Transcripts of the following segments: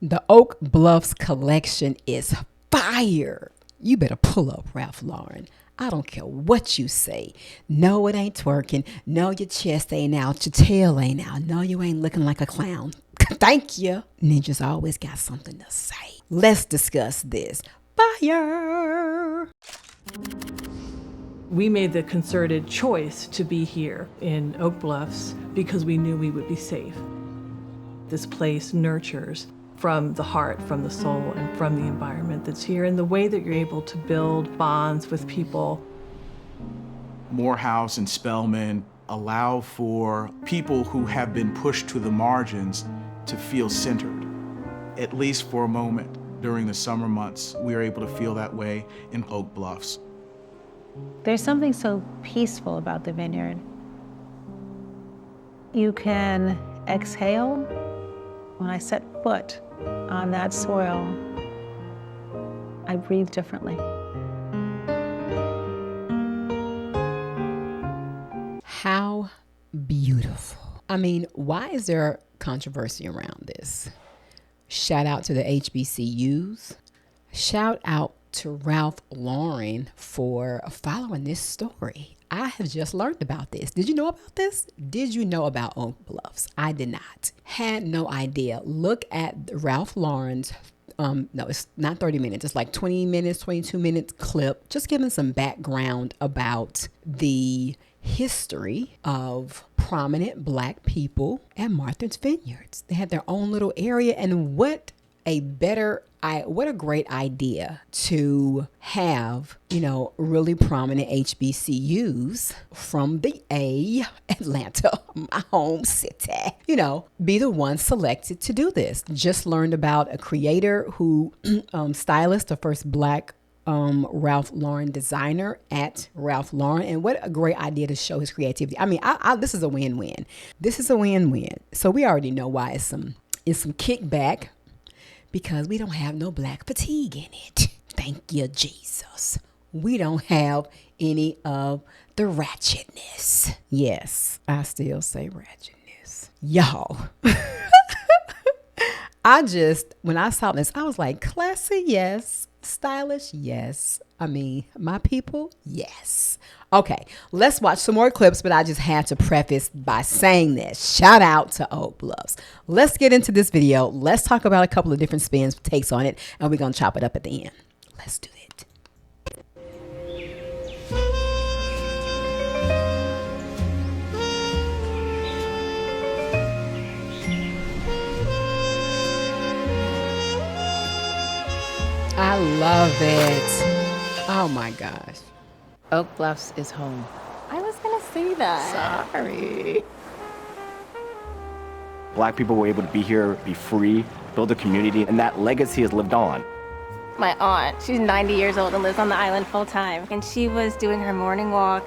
The Oak Bluffs collection is fire. You better pull up, Ralph Lauren. I don't care what you say. No, it ain't twerking. No, your chest ain't out. Your tail ain't out. No, you ain't looking like a clown. Thank you. Ninjas always got something to say. Let's discuss this. Fire. We made the concerted choice to be here in Oak Bluffs because we knew we would be safe. This place nurtures from the heart, from the soul, and from the environment that's here, and the way that you're able to build bonds with people. Morehouse and Spelman allow for people who have been pushed to the margins to feel centered, at least for a moment. During the summer months, we are able to feel that way in Oak Bluffs. There's something so peaceful about the vineyard. You can exhale. When I set foot on that soil, I breathe differently. How beautiful. I mean, why is there controversy around this? Shout out to the HBCUs. Shout out to Ralph Lauren for following this story. I have just learned about this. Did you know about this? Did you know about Oak Bluffs? I did not. Had no idea. Look at Ralph Lauren's, no, it's not 30 minutes. It's like 20 minutes, 22 minutes clip. Just giving some background about the history of prominent Black people at Martha's Vineyards. They had their own little area, and what a great idea to have, really prominent HBCUs from the Atlanta, my home city, be the ones selected to do this. Just learned about a creator who, stylist, the first Black Ralph Lauren designer at Ralph Lauren. And what a great idea to show his creativity. I mean, this is a win-win. This is a win-win. So we already know why it's some kickback, because we don't have no Black fatigue in it. Thank you, Jesus. We don't have any of the ratchetness. Yes, I still say ratchetness. Y'all. When I saw this, I was like, classy, yes. Stylish, yes. I mean, my people, yes. Okay, let's watch some more clips, but I just had to preface by saying this. Shout out to Oat Bluffs. Let's get into this video. Let's talk about a couple of different spins, takes on it, and we're going to chop it up at the end. Let's do it. I love it. Oh my gosh. Oak Bluffs is home. I was gonna say that. Sorry. Black people were able to be here, be free, build a community, and that legacy has lived on. My aunt, she's 90 years old and lives on the island full time. And she was doing her morning walk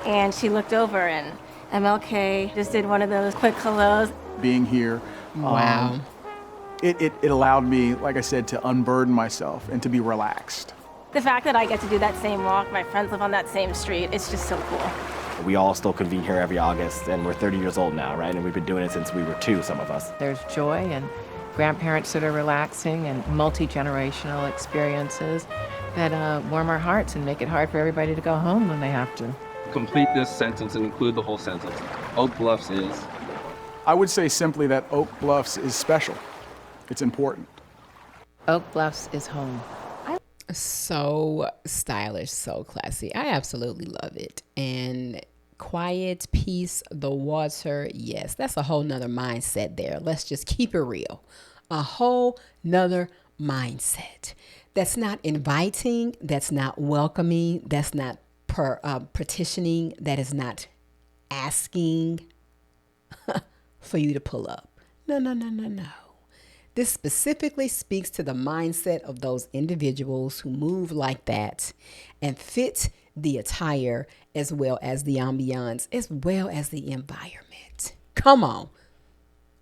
and she looked over and MLK just did one of those quick hellos. Being here, Wow. it allowed me, like I said, to unburden myself and to be relaxed. The fact that I get to do that same walk, my friends live on that same street, it's just so cool. We all still convene here every August, and we're 30 years old now, right? And we've been doing it since we were 2, some of us. There's joy and grandparents that are relaxing and multi-generational experiences that warm our hearts and make it hard for everybody to go home when they have to. Complete this sentence and include the whole sentence. Oak Bluffs is. I would say simply that Oak Bluffs is special. It's important. Oak Bluffs is home. So stylish, so classy. I absolutely love it. And quiet, peace, the water. Yes, that's a whole nother mindset there. Let's just keep it real. A whole nother mindset. That's not inviting. That's not welcoming. That's not petitioning. That is not asking for you to pull up. No. This specifically speaks to the mindset of those individuals who move like that and fit the attire as well as the ambiance, as well as the environment. Come on.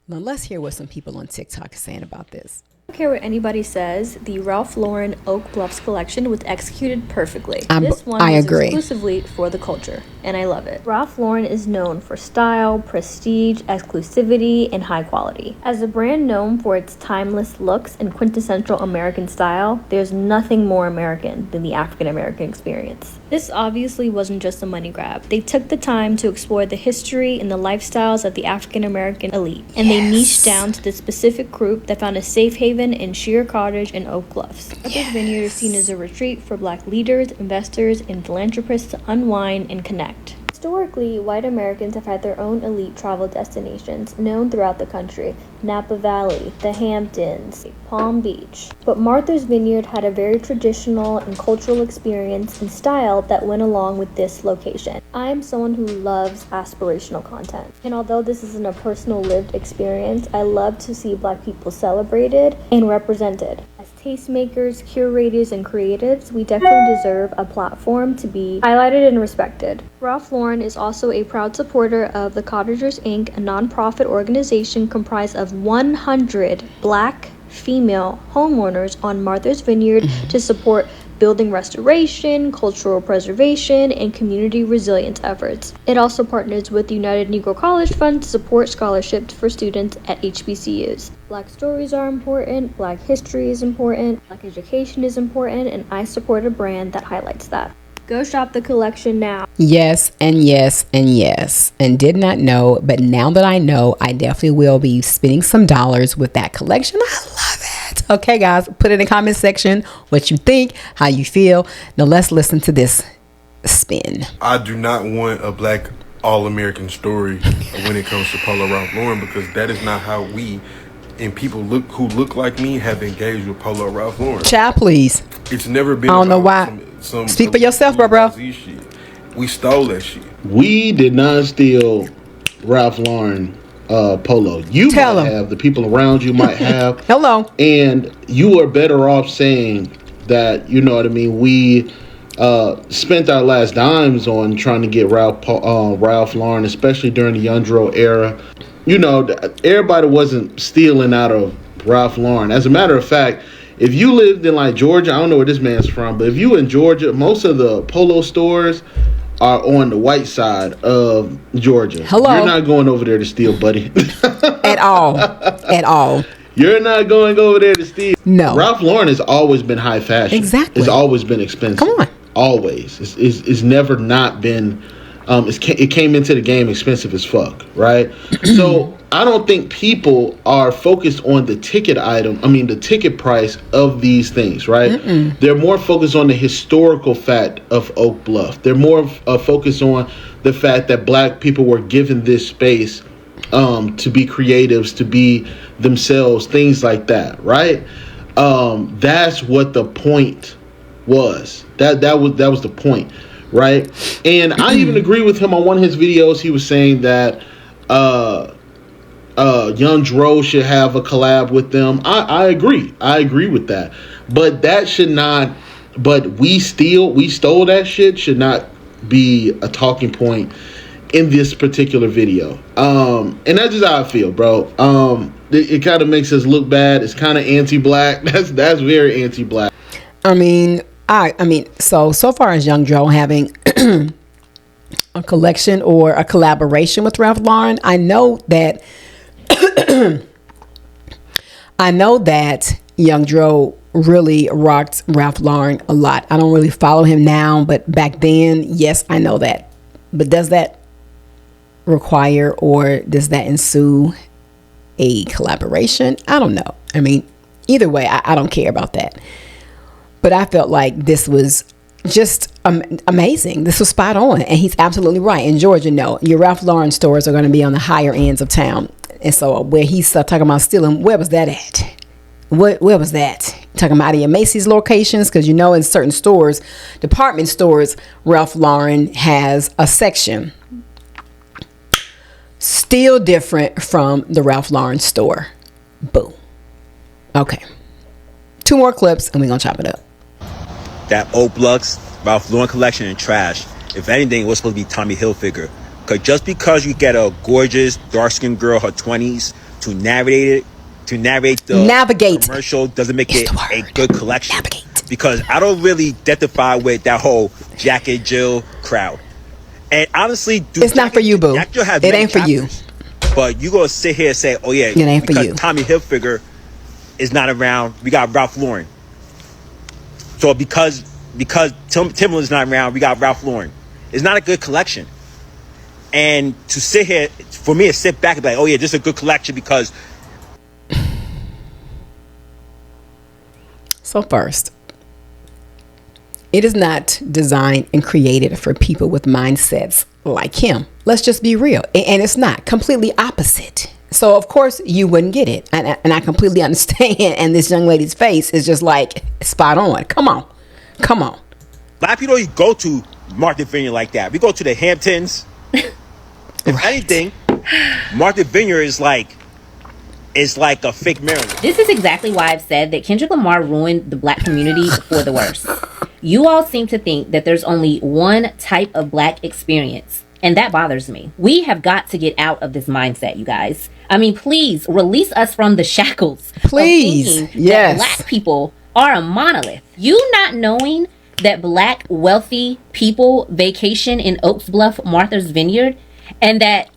Now let's hear what some people on TikTok are saying about this. I don't care what anybody says, the Ralph Lauren Oak Bluffs collection was executed perfectly. This one was exclusively for the culture, and I love it. Ralph Lauren is known for style, prestige, exclusivity, and high quality. As a brand known for its timeless looks and quintessential American style, there's nothing more American than the African American experience. This obviously wasn't just a money grab. They took the time to explore the history and the lifestyles of the African American elite, and they niched down to the specific group that found a safe haven in Sheer Cottage and Oak Bluffs. Martha's Vineyard is seen as a retreat for Black leaders, investors, and philanthropists to unwind and connect. Historically, white Americans have had their own elite travel destinations known throughout the country: Napa Valley, the Hamptons, Palm Beach. But Martha's Vineyard had a very traditional and cultural experience and style that went along with this location. I am someone who loves aspirational content, and although this isn't a personal lived experience, I love to see Black people celebrated and represented. As tastemakers, curators, and creatives, we definitely deserve a platform to be highlighted and respected. Ralph Lauren is also a proud supporter of the Cottagers Inc., a nonprofit organization comprised of 100 Black female homeowners on Martha's Vineyard to support building restoration, cultural preservation, and community resilience efforts. It also partners with the United Negro College Fund to support scholarships for students at HBCUs. Black stories are important, Black history is important, Black education is important, and I support a brand that highlights that. Go shop the collection now. Yes, and yes, and yes. And did not know, but now that I know, I definitely will be spending some dollars with that collection. I love it. Okay, guys, put it in the comment section what you think, how you feel. Now let's listen to this spin. I do not want a Black all-American story when it comes to Polo Ralph Lauren, because that is not how we and people who look like me have engaged with Polo Ralph Lauren. Child, please. It's never been. I don't know why. Speak for yourself, bro. Shit. We stole that shit. We did not steal Ralph Lauren polo. You Tell might him. have. The people around you might have. Hello. And you are better off saying that, you know what I mean, we spent our last dimes on trying to get Ralph Lauren, especially during the Young Dro era. You know, everybody wasn't stealing out of Ralph Lauren. As a matter of fact, if you lived in like Georgia, I don't know where this man's from, but if you in Georgia, most of the polo stores are on the white side of Georgia. Hello. You're not going over there to steal, buddy. At all. At all. You're not going over there to steal. No. Ralph Lauren has always been high fashion. Exactly. It's always been expensive. Come on. Always. It's never not been... it came into the game expensive as fuck, right? So I don't think people are focused on the ticket price of these things, right? They're more focused on the historical fact of Oak Bluff. They're more focused on the fact that Black people were given this space to be creatives, to be themselves, things like that, right? That's what the point was. That was the point. Right, and I even agree with him on one of his videos. He was saying that Young Dro should have a collab with them. I agree. I agree with that. But that should not. But we stole that shit should not be a talking point in this particular video. And that's just how I feel, bro. It kind of makes us look bad. It's kind of anti-Black. That's very anti-Black. I mean, so far as Young Dro having a collection or a collaboration with Ralph Lauren, I know that Young Dro really rocked Ralph Lauren a lot. I don't really follow him now, but back then, yes, I know that. But does that require or does that ensue a collaboration? I don't know. I mean, either way, I don't care about that. But I felt like this was just amazing. This was spot on. And he's absolutely right. In Georgia, no, your Ralph Lauren stores are going to be on the higher ends of town. And so where he's talking about stealing, where was that at? Where was that? Talking about your Macy's locations? Because, you know, in certain stores, department stores, Ralph Lauren has a section. Still different from the Ralph Lauren store. Boo. Okay. 2 more clips and we're going to chop it up. That Oat Bluffs, Ralph Lauren collection and trash. If anything, it was supposed to be Tommy Hilfiger. Because just because you get a gorgeous, dark-skinned girl, her 20s, to navigate it, to narrate the commercial doesn't make it a good collection. Navigate. Because I don't really identify with that whole Jack and Jill crowd. And honestly, it's not for you, boo. It ain't for you. But you gonna sit here and say, "Oh yeah, it ain't for you." Tommy Hilfiger is not around. We got Ralph Lauren. So because Timberland's not around, we got Ralph Lauren. It's not a good collection. And to sit here, for me to sit back and be like, "Oh yeah, this is a good collection," because. So first, it is not designed and created for people with mindsets like him. Let's just be real. And it's not. Completely opposite. So, of course, you wouldn't get it. And I completely understand. And this young lady's face is just like spot on. Come on. Come on. A lot of people don't go to Martha Vineyard like that. We go to the Hamptons. If anything, Martha Vineyard is like a fake Maryland. This is exactly why I've said that Kendrick Lamar ruined the black community for the worse. You all seem to think that there's only one type of black experience, and that bothers me. We have got to get out of this mindset, you guys. I mean, please release us from the shackles. Please, of thinking that black people are a monolith. You not knowing that black wealthy people vacation in Oak Bluffs, Martha's Vineyard, and that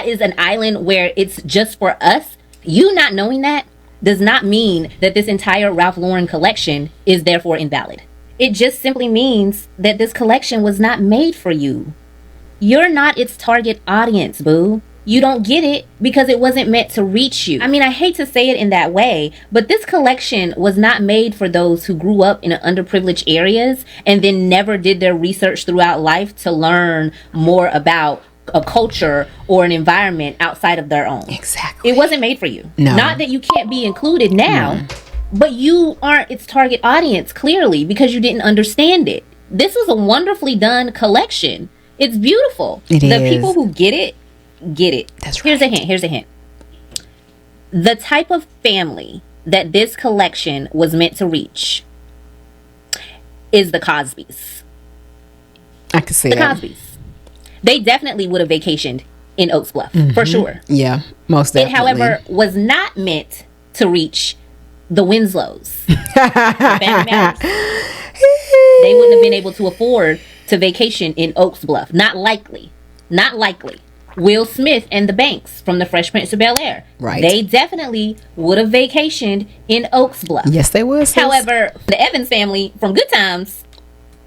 is an island where it's just for us. You not knowing that does not mean that this entire Ralph Lauren collection is therefore invalid. It just simply means that this collection was not made for you. You're not its target audience, boo. You don't get it because it wasn't meant to reach you. I mean, I hate to say it in that way, but this collection was not made for those who grew up in underprivileged areas and then never did their research throughout life to learn more about a culture or an environment outside of their own. Exactly. It wasn't made for you. No. Not that you can't be included now, but you aren't its target audience, clearly, because you didn't understand it. This was a wonderfully done collection. It's beautiful. The people who get it, get it. That's right. Here's a hint. The type of family that this collection was meant to reach is the Cosbys. I can see the that. Cosbys. They definitely would have vacationed in Oak Bluffs, for sure. Yeah, most definitely. It, however, was not meant to reach the Winslows. They wouldn't have been able to afford to vacation in Oak Bluffs. Not likely. Not likely. Will Smith and the Banks from the Fresh Prince of Bel-Air. Right. They definitely would have vacationed in Oak Bluffs. Yes, they would. However, the Evans family from Good Times,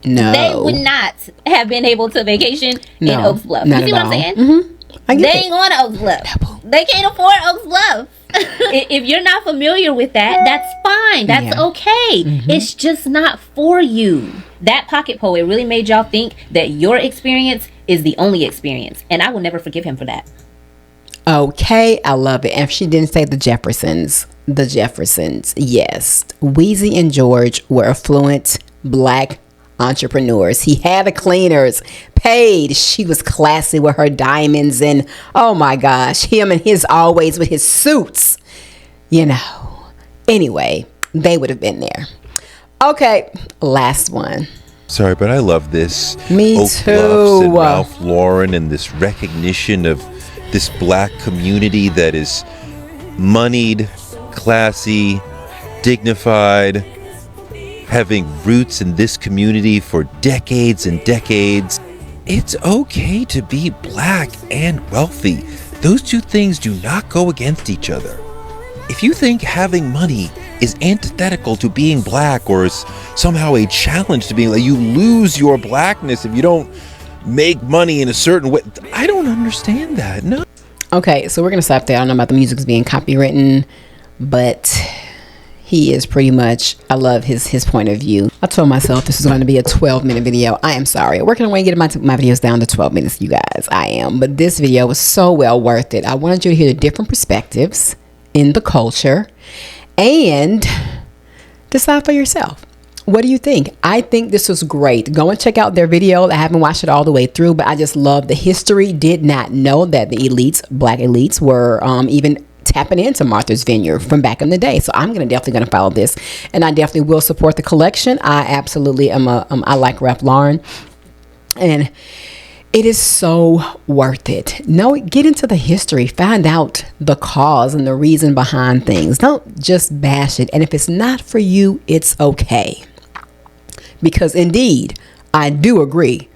no, they would not have been able to vacation in Oak Bluffs. You see what I'm saying? Mm-hmm. They ain't going to Oak Bluffs. They can't afford Oak Bluffs. If you're not familiar with that, that's fine. That's okay. It's just not for you. That pocket poet really made y'all think that your experience is the only experience. And I will never forgive him for that. Okay, I love it. And if she didn't say the Jeffersons, yes. Weezy and George were affluent black entrepreneurs. He had the cleaners paid. She was classy with her diamonds, and oh my gosh, him and his always with his suits, you know. Anyway, they would have been there. Okay, last one. Sorry, but I love this. Me Oak too. Bluffs and Ralph Lauren and this recognition of this black community that is moneyed, classy, dignified, having roots in this community for decades and decades. It's okay to be black and wealthy. Those two things do not go against each other. If you think having money is antithetical to being black or is somehow a challenge to being like, you lose your blackness if you don't make money in a certain way, I don't understand that. No. Okay, so we're gonna stop there. I don't know about the music's being copywritten, but he is pretty much, I love his point of view. I told myself this is going to be a 12-minute video. I am sorry. I'm working on getting my videos down to 12 minutes, you guys. I am. But this video was so well worth it. I wanted you to hear the different perspectives in the culture and decide for yourself. What do you think? I think this was great. Go and check out their video. I haven't watched it all the way through, but I just love the history. Did not know that the elites, black elites, were even tapping into Martha's Vineyard from back in the day. So I'm definitely gonna follow this, and I definitely will support the collection. I absolutely am I like Ralph Lauren, and It is so worth it. No, get into the history, find out the cause and the reason behind things. Don't just bash it. And if it's not for you, it's okay. Because indeed, I do agree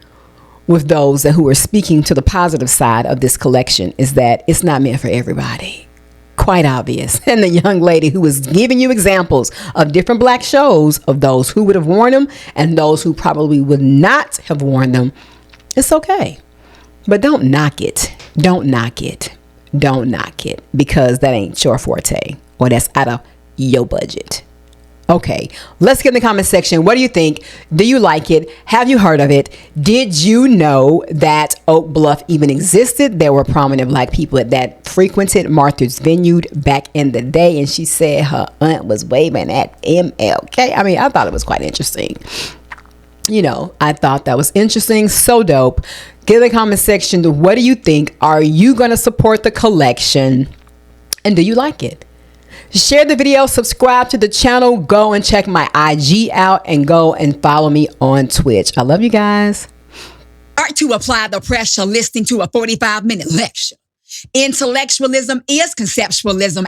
with those who are speaking to the positive side of this collection, is that it's not meant for everybody. Quite obvious. And the young lady who was giving you examples of different Black shows of those who would have worn them and those who probably would not have worn them, it's okay. But don't knock it. Don't knock it. Don't knock it, because that ain't your forte, or that's out of your budget. Okay, let's get in the comment section. What do you think? Do you like it? Have you heard of it? Did you know that Oak Bluff even existed? There were prominent Black people that frequented Martha's Vineyard back in the day, and she said her aunt was waving at MLK. I mean, I thought it was quite interesting. You know, I thought that was interesting. So dope. Get in the comment section. What do you think? Are you going to support the collection? And do you like it? Share the video, subscribe to the channel, go and check my IG out, and go and follow me on Twitch. I love you guys. Start to apply the pressure listening to a 45-minute lecture. Intellectualism is conceptualism.